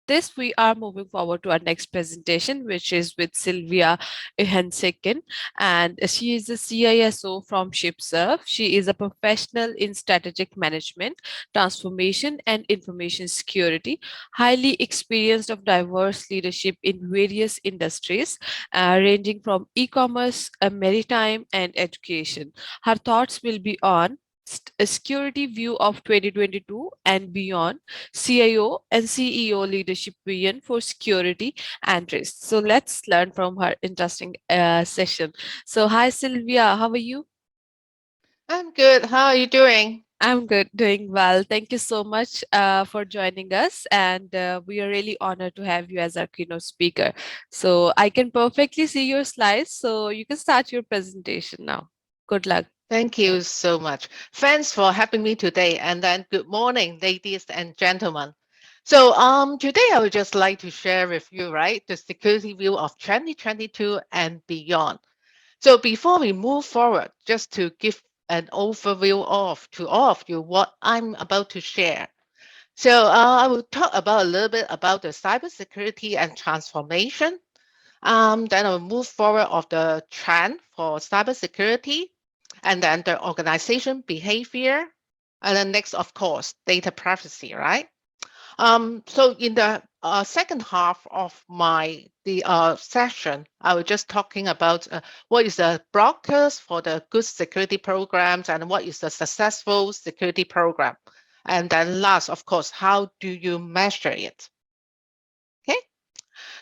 this, we are moving forward to our next presentation, which is with Sylvia Ihensekhien, and she is a CISO from ShipServ. She is a professional in strategic management, transformation, and information security, highly experienced of diverse leadership in various industries, ranging from e-commerce, maritime, and education. Her thoughts will be on a security view of 2022 and beyond, CIO and CEO leadership vision for security and risk. So let's learn from her interesting session. So hi Sylvia, how are you? I'm good. How are you doing? I'm good, doing well. Thank you so much for joining us, and we are really honored to have you as our keynote speaker. So I can perfectly see your slides, so you can start your presentation now. Good luck. Thank you so much. Thanks for having me today. And then good morning, ladies and gentlemen. So today I would just like to share with you, right, the security view of 2022 and beyond. So before we move forward, just to give an overview of to all of you what I'm about to share. So I will talk about a little bit about the cybersecurity and transformation. Then I'll move forward of the trend for cybersecurity, and then the organization behavior, and then next, of course, data privacy, right? So in the second half of the session, I was just talking about what is the blockers for the good security programs and what is the successful security program. And then last, of course, how do you measure it? Okay,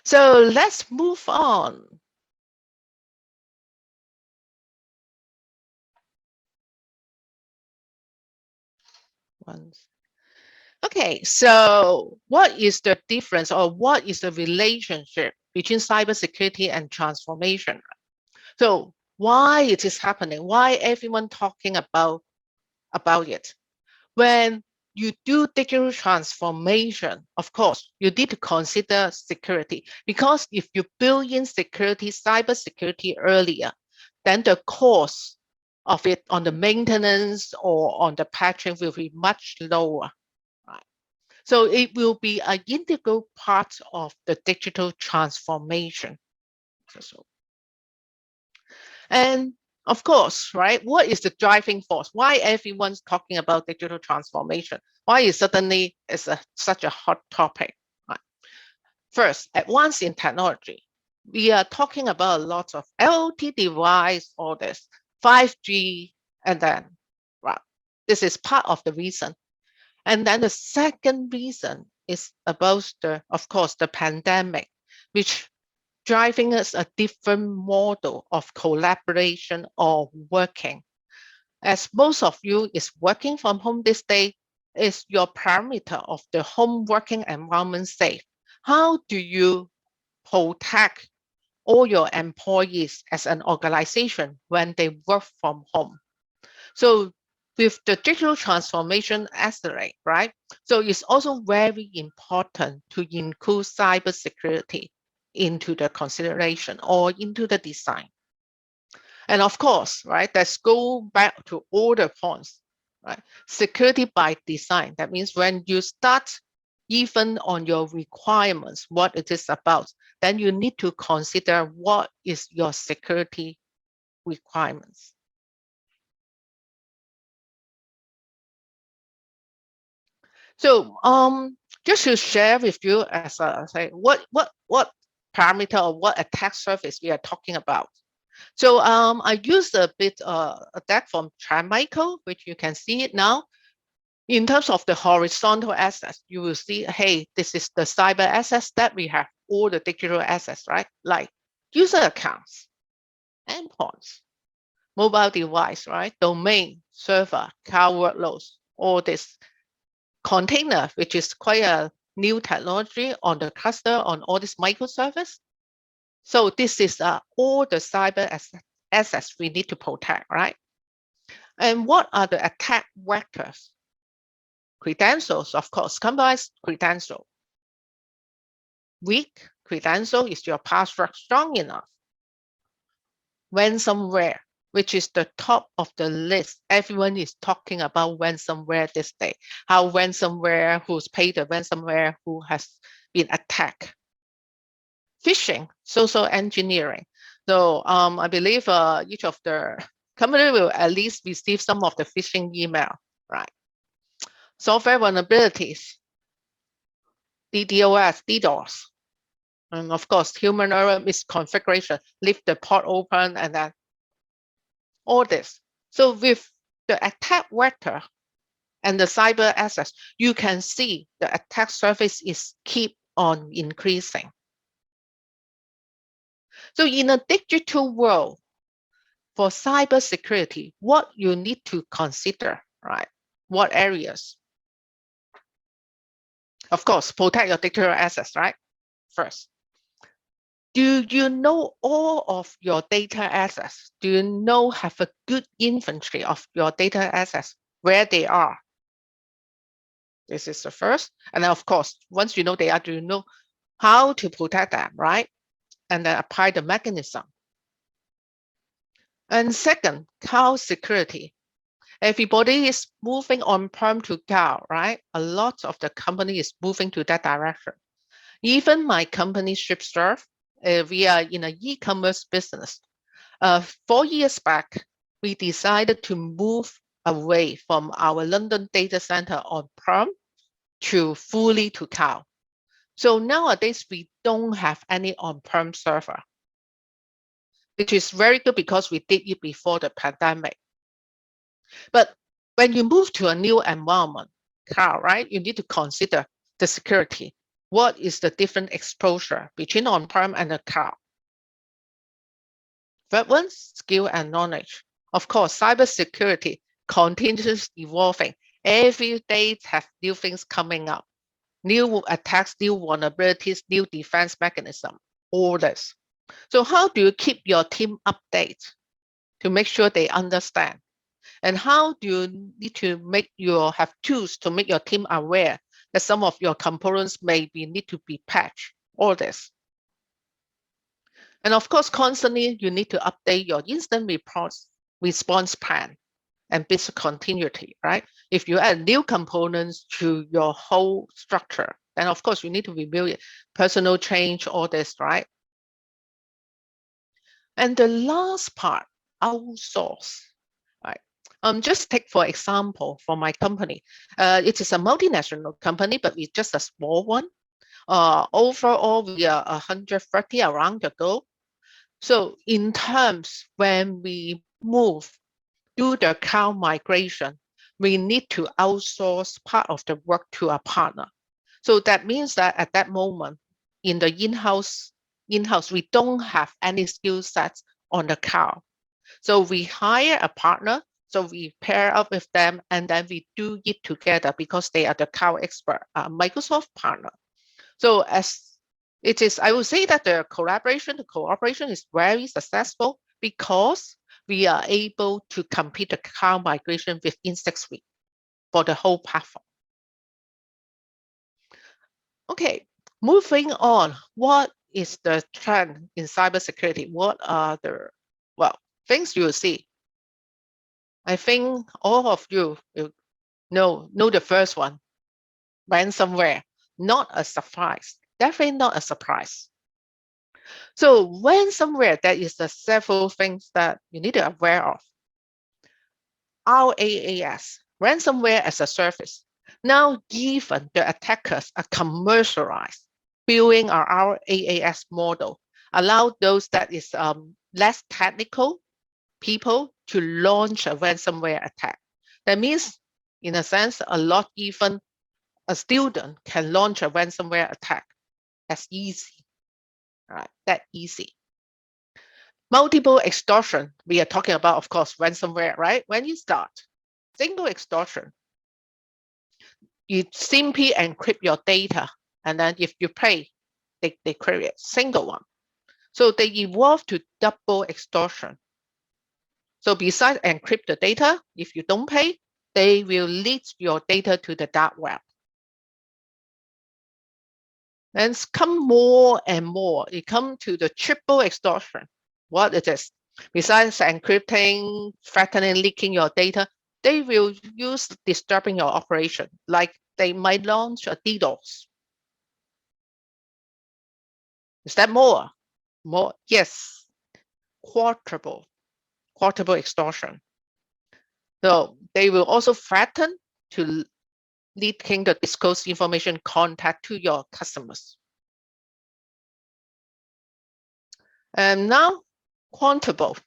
so let's move on. Once. Okay, so what is the difference or what is the relationship between cybersecurity and transformation? So why it is happening? Why everyone talking about it? When you do digital transformation, of course, you need to consider security because if you build in security, cybersecurity earlier, then the cost of it on the maintenance or on the patching will be much lower. Right? So it will be an integral part of the digital transformation. So, and of course, right, what is the driving force? Why everyone's talking about digital transformation? Why is suddenly it's such a hot topic? Right? First, advance in technology. We are talking about a lot of IoT device, all this, 5G, and then, right, this is part of the reason. And then the second reason is about the, of course, the pandemic, which driving us a different model of collaboration or working. As most of you is working from home this day, is your parameter of the home working environment safe? How do you protect all your employees as an organization when they work from home? So with the digital transformation accelerate, right? So it's also very important to include cybersecurity into the consideration or into the design. And of course, right, let's go back to all the points, right? Security by design. That means when you start even on your requirements, what it is about, then you need to consider what is your security requirements. So just to share with you as a say what parameter or what attack surface we are talking about. So I used a bit a deck from Michael, which you can see it now. In terms of the horizontal assets, you will see, hey, this is the cyber assets that we have, all the digital assets, right? Like user accounts, endpoints, mobile device, right? Domain, server, cloud workloads, all this container, which is quite a new technology on the cluster on all this microservice. So this is all the cyber assets we need to protect, right? And what are the attack vectors? Credentials, of course, compromised credential. Weak credential is your password strong enough. Ransomware. which is the top of the list. Everyone is talking about ransomware this day. How ransomware, who's paid the ransomware, who has been attacked. Phishing, social engineering. So I believe each of the company will at least receive some of the phishing email, right? Software vulnerabilities, DDoS, and of course, human error misconfiguration, leave the port open and then all this. So with the attack vector and the cyber access, you can see the attack surface is keep on increasing. So in a digital world, for cybersecurity, what you need to consider, right? What areas? Of course, protect your digital assets, right? First. Do you know all of your data assets? Do you know have a good inventory of your data assets, where they are? This is the first. And then of course, once you know they are, do you know how to protect them, right? And then apply the mechanism. And second, cloud security. Everybody is moving on-prem to cloud, right? A lot of the company is moving to that direction. Even my company, ShipServ, we are in an e-commerce business. 4 years back, we decided to move away from our London data center on-prem to fully to cloud. So nowadays, we don't have any on-prem server, which is very good because we did it before the pandemic. But when you move to a new environment, cloud, right, you need to consider the security. What is the different exposure between on-prem and the cloud? Third one, skill and knowledge. Of course, cybersecurity continues evolving. Every day have new things coming up, new attacks, new vulnerabilities, new defense mechanism, all this. So how do you keep your team updated to make sure they understand? And how do you need to have tools to make your team aware that some of your components need to be patched, all this. And of course, constantly you need to update your incident response plan and business continuity, right? If you add new components to your whole structure, then of course you need to review it, personal change, all this, right? And the last part, outsource, right? Just take for example, for my company, it is a multinational company, but it's just a small one. Overall, we are 130 around the globe. So in terms when we do the cloud migration, we need to outsource part of the work to a partner. So that means that at that moment, in the in-house, we don't have any skill sets on the cloud. So we hire a partner, so we pair up with them, and then we do it together because they are the cloud expert, Microsoft partner. So as it is, I would say that the cooperation is very successful because we are able to complete the cloud migration within 6 weeks for the whole platform. Okay, moving on. What is the trend in cybersecurity? What are the things you will see? I think all of you will know the first one, ransomware. Not a surprise. Definitely not a surprise. So ransomware, there is several things that you need to be aware of. RAAS, ransomware as a service. Now, given the attackers are commercialized, building our RAAS model, allow those that is less technical people to launch a ransomware attack. That means, in a sense, even a student can launch a ransomware attack. That's easy, right? That easy. Multiple extortion, we are talking about, of course, ransomware, right? When you start single extortion, you simply encrypt your data, and then if you pay, they create single one. So they evolve to double extortion. So besides encrypt the data, if you don't pay, they will leak your data to the dark web. And it's come more and more. It comes to the triple extortion. What it is? Besides encrypting, threatening, leaking your data, they will use disturbing your operation, like they might launch a DDoS. Is that more? More? Yes. Quarterable extortion. So they will also threaten to leaking the disclosed information contact to your customers. And now, quantable.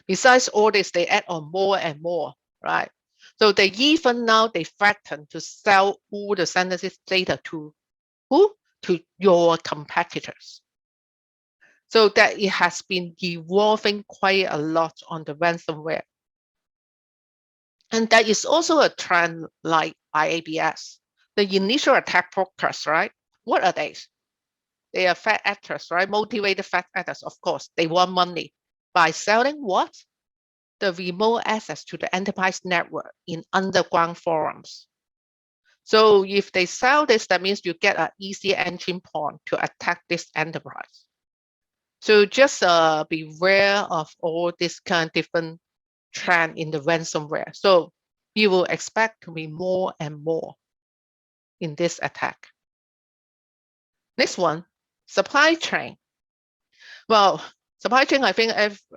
Besides all this, they add on more and more, right? So they threaten to sell all the sensitive data to who? To your competitors. So that it has been evolving quite a lot on the ransomware. And there is also a trend like IABS. The initial attack brokers, right? What are they? They are fat actors, right? Motivated fat actors, of course. They want money by selling what? The remote access to the enterprise network in underground forums. So if they sell this, that means you get an easy entry point to attack this enterprise. So just beware of all this kind of different trend in the ransomware. So you will expect to be more and more in this attack. Next one, supply chain. Well, supply chain, I think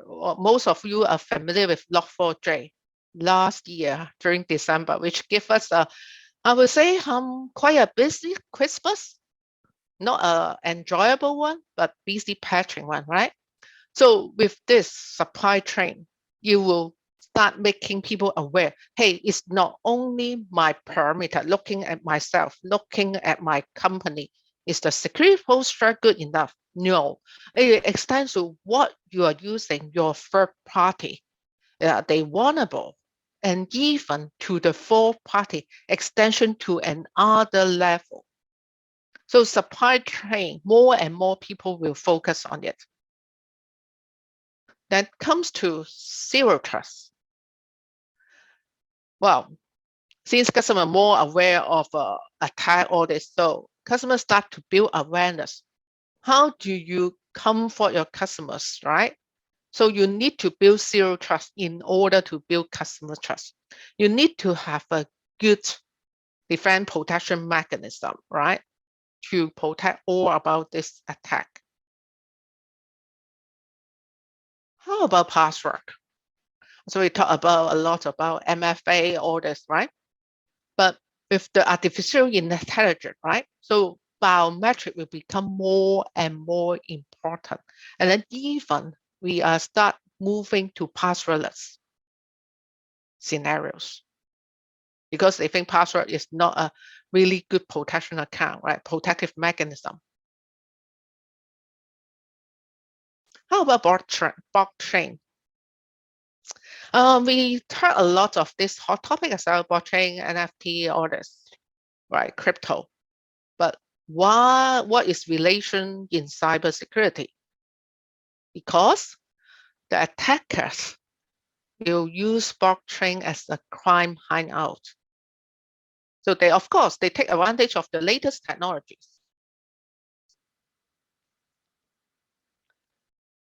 most of you are familiar with Log4j last year during December, which gave us I would say quite a busy Christmas, not an enjoyable one, but busy patching one, right? So with this supply chain, you will start making people aware, hey, it's not only my perimeter, looking at myself, looking at my company. Is the security posture good enough? No. It extends to what you are using, your third party. Are they vulnerable? And even to the fourth party, extension to another level. So supply chain, more and more people will focus on it. That comes to zero trust. Well, since customers are more aware of attack all this, so customers start to build awareness. How do you comfort your customers, right? So you need to build zero trust in order to build customer trust. You need to have a good defense protection mechanism, right? To protect all about this attack. How about password? So we talk about a lot about MFA, all this, right? But with the artificial intelligence, right? So biometric will become more and more important. And then even we start moving to passwordless scenarios because they think password is not a really good protection account, right? Protective mechanism. How about blockchain? We heard a lot of this hot topic as well, blockchain, NFT, all this, right? Crypto. But what is relation in cybersecurity? Because the attackers will use blockchain as a crime hideout. So they, of course, they take advantage of the latest technologies.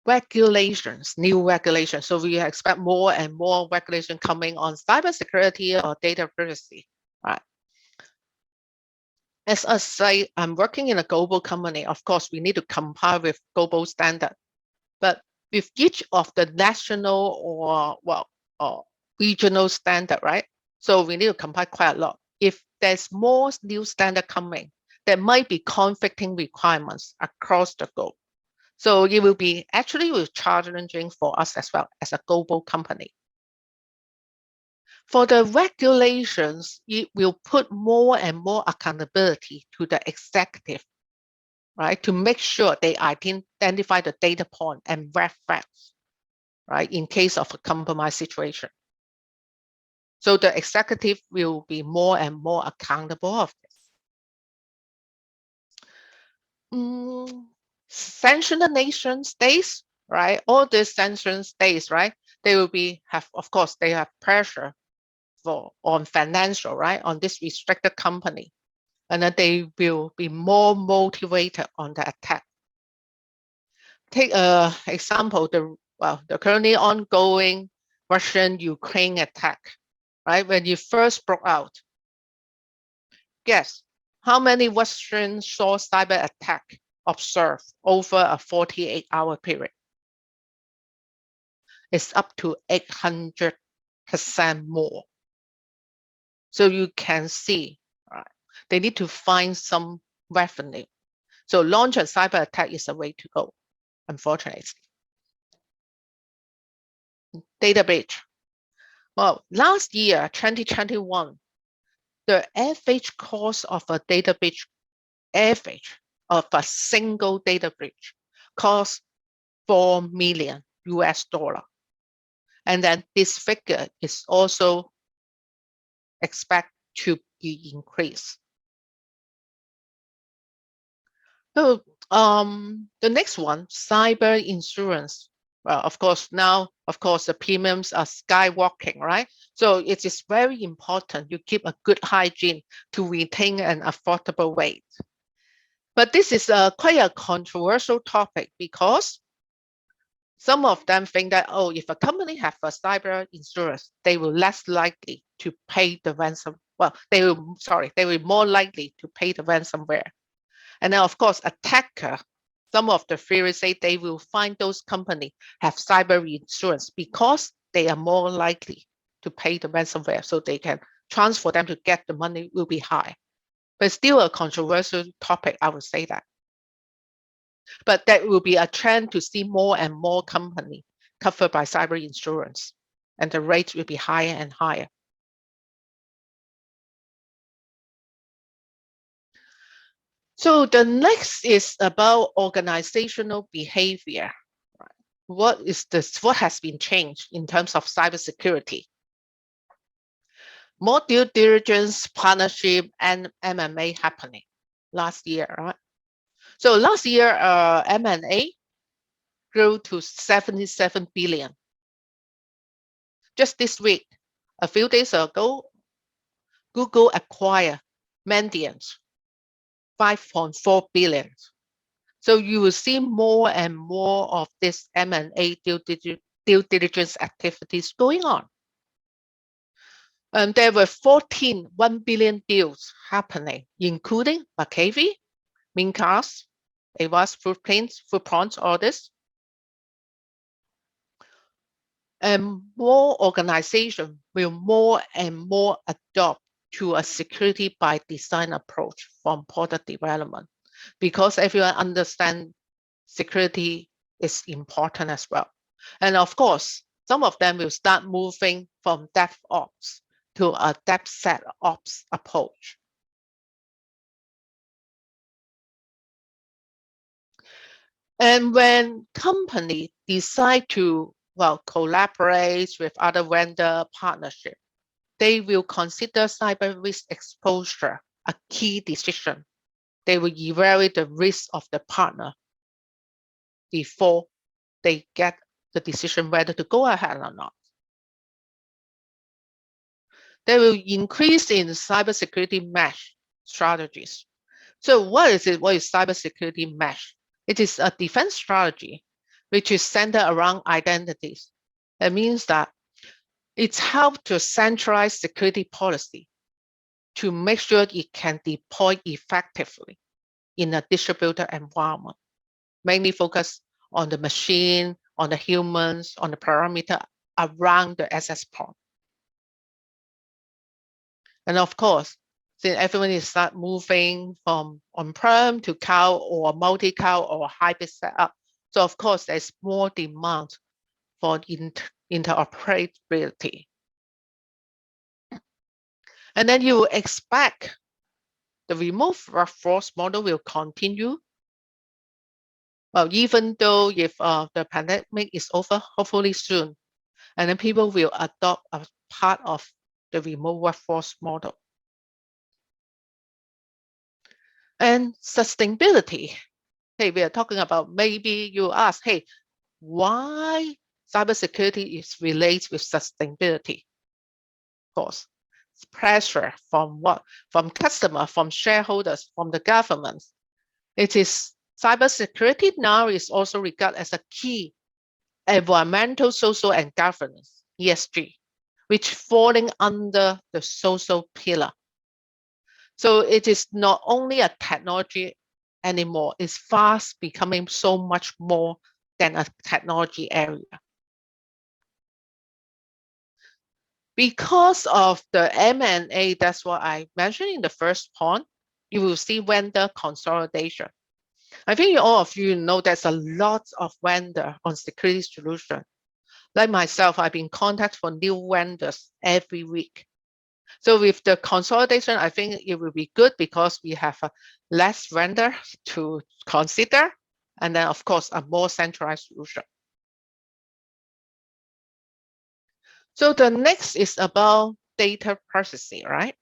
Regulations, new regulations. So we expect more and more regulation coming on cybersecurity or data privacy, right? As I say, I'm working in a global company. Of course, we need to comply with global standard. But with each of the national or regional standard, right? So we need to comply quite a lot. If there's more new standard coming, there might be conflicting requirements across the globe. So it will be actually challenging for us as well as a global company. For the regulations, it will put more and more accountability to the executive, right? To make sure they identify the data point and red flags, right? In case of a compromise situation. So the executive will be more and more accountable of this. Sanctioned nation states, right? All these sanctioned states, right? They will of course, they have pressure on financial, right? On this restricted company. And then they will be more motivated on the attack. Take an example, the well, the currently ongoing Russian-Ukraine attack, right? When it first broke out, guess how many Western saw cyber attack observed over a 48-hour period? It's up to 800% more. So you can see, right? They need to find some revenue. So launch a cyber attack is a way to go, unfortunately. Data breach. Well, last year, 2021, the average cost of a data breach, average of a single data breach, cost $4 million US. And then this figure is also expected to be increased. So the next one, cyber insurance. Well, of course, now, of course, the premiums are skyrocketing, right? So it is very important you keep a good hygiene to retain an affordable rate. But this is quite a controversial topic because some of them think that, oh, if a company has a cyber insurance, they will less likely to pay the ransom. Well, they will more likely to pay the ransomware. And then, of course, attacker, some of the theories say they will find those companies have cyber insurance because they are more likely to pay the ransomware, so they can transfer them to get the money will be high. But still a controversial topic, I would say that. But that will be a trend to see more and more companies covered by cyber insurance, and the rates will be higher and higher. So the next is about organizational behavior. What has been changed in terms of cybersecurity? More due diligence, partnership, and M&A happening last year, right? So last year, M&A grew to 77 billion. Just this week, a few days ago, Google acquired Mandiant, 5.4 billion. So you will see more and more of this M&A due diligence activities going on. There were 14 $1 billion deals happening, including McAfee, Mincast, Avast, Footprints, all this. And more organizations will more and more adopt to a security by design approach from product development, because everyone understands security is important as well. And of course, some of them will start moving from DevOps to a DevSecOps approach. And when companies decide to, well, collaborate with other vendor partnership, they will consider cyber risk exposure a key decision. They will evaluate the risk of the partner before they get the decision whether to go ahead or not. They will increase in cybersecurity mesh strategies. So what is it? What is cybersecurity mesh? It is a defense strategy which is centered around identities. It means that it's helped to centralize security policy to make sure it can deploy effectively in a distributed environment, mainly focused on the machine, on the humans, on the parameter around the access point. And of course, since everyone is start moving from on-prem to cloud or multi-cloud or hybrid setup, so of course there's more demand for interoperability. And then you expect the remote workforce model will continue. Well, even though if the pandemic is over, hopefully soon, and then people will adopt a part of the remote workforce model. And sustainability. Hey, we are talking about, maybe you ask, hey, why cybersecurity is related with sustainability? Of course, it's pressure from what? From customers, from shareholders, from the government. It is cybersecurity now is also regarded as a key environmental, social, and governance, ESG, which falling under the social pillar. So it is not only a technology anymore, it's fast becoming so much more than a technology area. Because of the M&A, that's what I mentioned in the first point, you will see vendor consolidation. I think all of you know there's a lot of vendor on security solution. Like myself, I've been contacted for new vendors every week. So with the consolidation, I think it will be good because we have a less vendor to consider, and then of course a more centralized solution. So the next is about data privacy, right?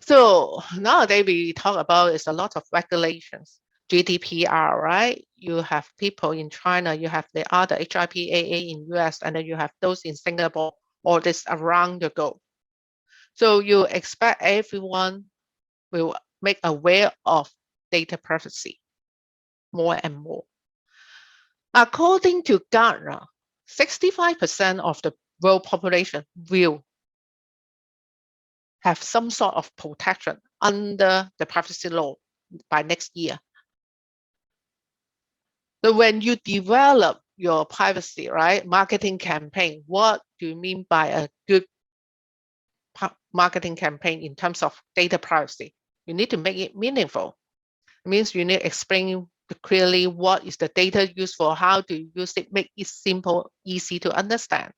So nowadays we talk about is a lot of regulations, GDPR, right? You have people in China, you have the other HIPAA in US, and then you have those in Singapore, all this around the globe. So you expect everyone will make aware of data privacy more and more. According to Gartner, 65% of the world population will have some sort of protection under the privacy law by next year. So when you develop your privacy, right, marketing campaign, what do you mean by a good marketing campaign in terms of data privacy? You need to make it meaningful. It means you need to explain clearly what is the data used for, how to use it, make it simple, easy to understand.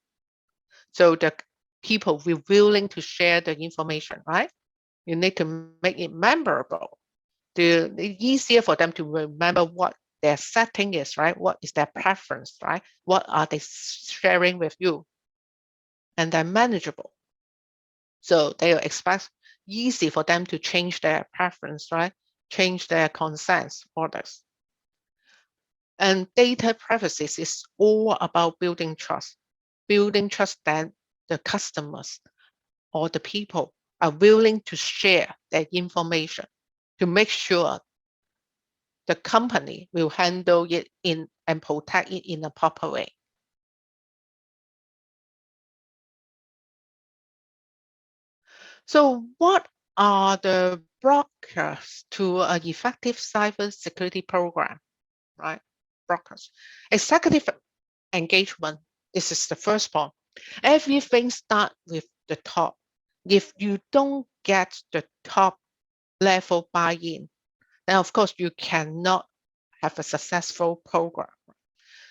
So the people will be willing to share the information, right? You need to make it memorable. It's easier for them to remember what their setting is, right? What is their preference, right? What are they sharing with you? And they're manageable. So they will expect easy for them to change their preference, right? Change their consents for this. And data privacy is all about building trust that the customers or the people are willing to share their information to make sure the company will handle it in and protect it in a proper way. So what are the blockers to an effective cybersecurity program, right? Blockers. Executive engagement, this is the first point. Everything starts with the top. If you don't get the top level buy-in, then of course you cannot have a successful program.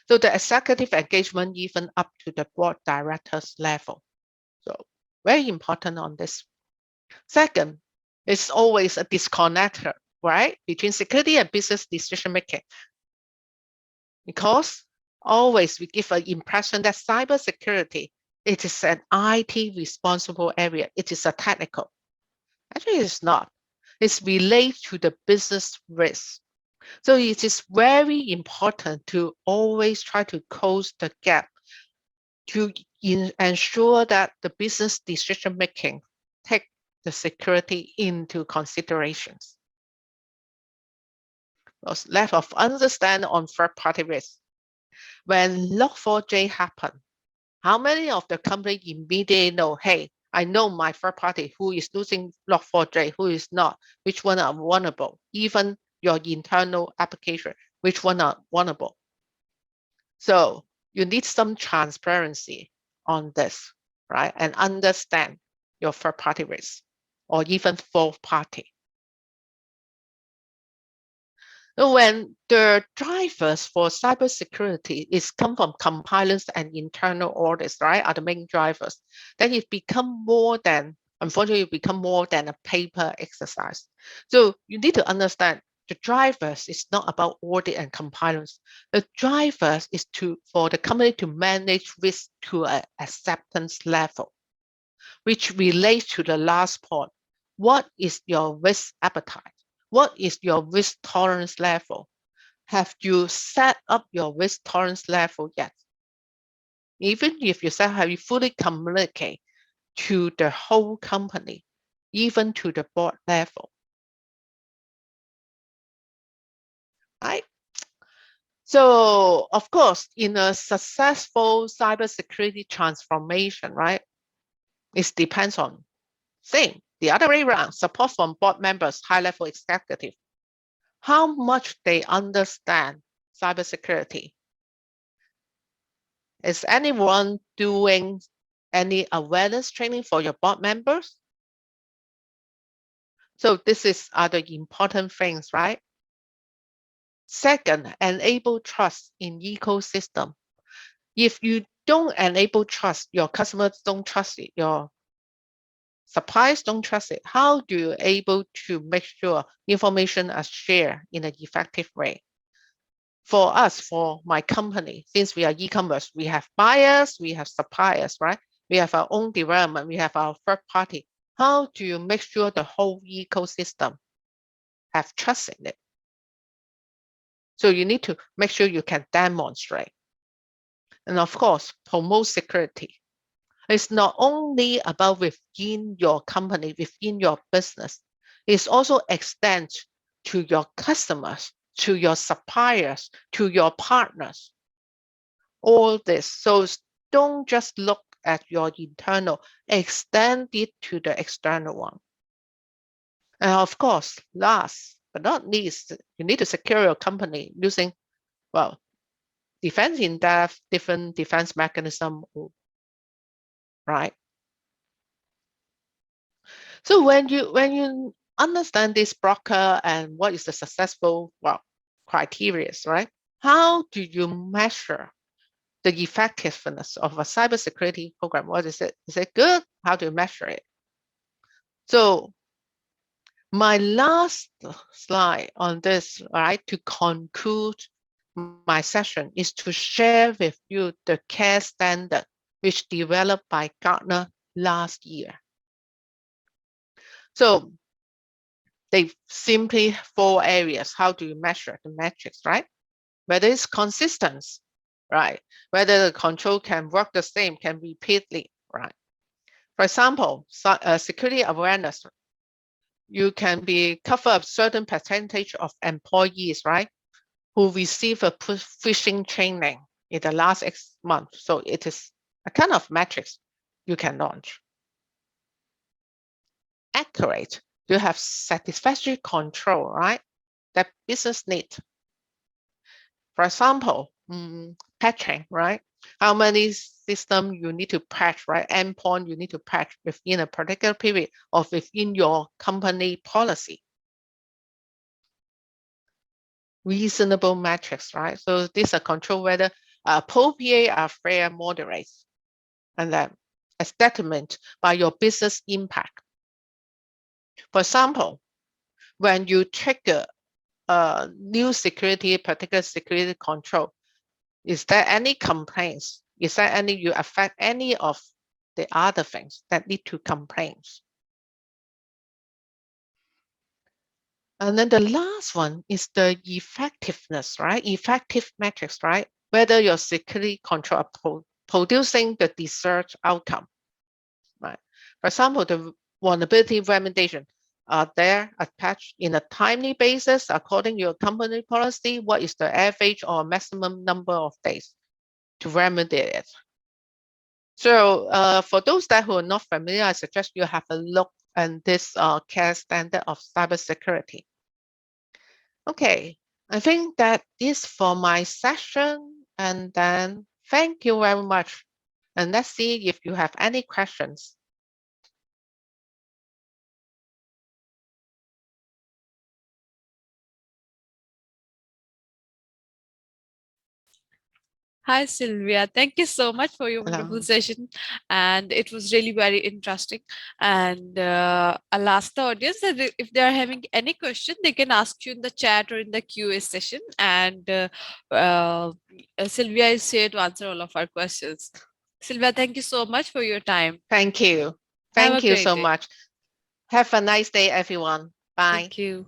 So the executive engagement even up to the board directors level. So very important on this. Second, it's always a disconnector, right, between security and business decision making. Because always we give an impression that cybersecurity, it is an IT responsible area. It is a technical. Actually, it's not. It's related to the business risk. So it is very important to always try to close the gap to ensure that the business decision making take the security into considerations. Lack of understanding on third-party risk. When Log4j happened, how many of the company immediately know, hey, I know my third party who is using Log4j, who is not, which one are vulnerable, even your internal application, which one are vulnerable. So you need some transparency on this, right? And understand your third party risk or even fourth party. When the drivers for cybersecurity is come from compliance and internal audits, right, are the main drivers, then it become more than, unfortunately, it become more than a paper exercise. So you need to understand the drivers is not about audit and compliance. The drivers is for the company to manage risk to an acceptance level, which relates to the last point. What is your risk appetite? What is your risk tolerance level? Have you set up your risk tolerance level yet? Even if you say, have you fully communicate to the whole company, even to the board level, right? So, of course, in a successful cybersecurity transformation, right, it depends on same, the other way around, support from board members, high-level executive, how much they understand cybersecurity. Is anyone doing any awareness training for your board members? So this are the important things, right? Second, enable trust in ecosystem. If you don't enable trust, your customers don't trust it, your suppliers don't trust it, how do you able to make sure information are shared in an effective way? For us, for my company, since we are e-commerce, we have buyers, we have suppliers, right? We have our own development, we have our third party. How do you make sure the whole ecosystem have trust in it? So you need to make sure you can demonstrate. And of course, promote security. It's not only about within your company, within your business. It's also extends to your customers, to your suppliers, to your partners. All this. So don't just look at your internal, extend it to the external one. And of course, last but not least, you need to secure your company using, well, defense in depth, different defense mechanism, right? So when you understand this broker and what is the successful, well, criteria, right? How do you measure the effectiveness of a cybersecurity program? What is it? Is it good? How do you measure it? So my last slide on this, right, to conclude my session is to share with you the CARE standard, which developed by Gartner last year. So they simply 4 areas. How do you measure the metrics, right? Whether it's consistent, right? Whether the control can work the same, can repeatedly, right? For example, security awareness. You can be cover a certain percentage of employees, right, who receive a phishing training in the last X month. So it is a kind of metrics you can launch. Accurate. You have satisfactory control, right? That business need. For example, patching, right? How many systems you need to patch, right? Endpoint you need to patch within a particular period or within your company policy. Reasonable metrics, right? So these are control whether appropriate are fair, moderate, and then as determined by your business impact. For example, when you trigger a new security, particular security control, is there any complaints? Is there any, you affect any of the other things that lead to complaints? And then the last one is the effectiveness, right? Effective metrics, right? Whether your security control are producing the desired outcome, right? For example, the vulnerability remediation, are there attached in a timely basis according to your company policy? What is the average or maximum number of days to remedy it? So for those that who are not familiar, I suggest you have a look at this CARE standard of cybersecurity. Okay, I think that is for my session, and then thank you very much. And let's see if you have any questions. Hi, Sylvia. Thank you so much for your wonderful session. And it was really very interesting. And I'll ask the audience that if they are having any question, they can ask you in the chat or in the QA session. And Sylvia is here to answer all of our questions. Sylvia, thank you so much for your time. Thank you. Have a Thank you great so day. much. Have a nice day, everyone. Bye. Thank you.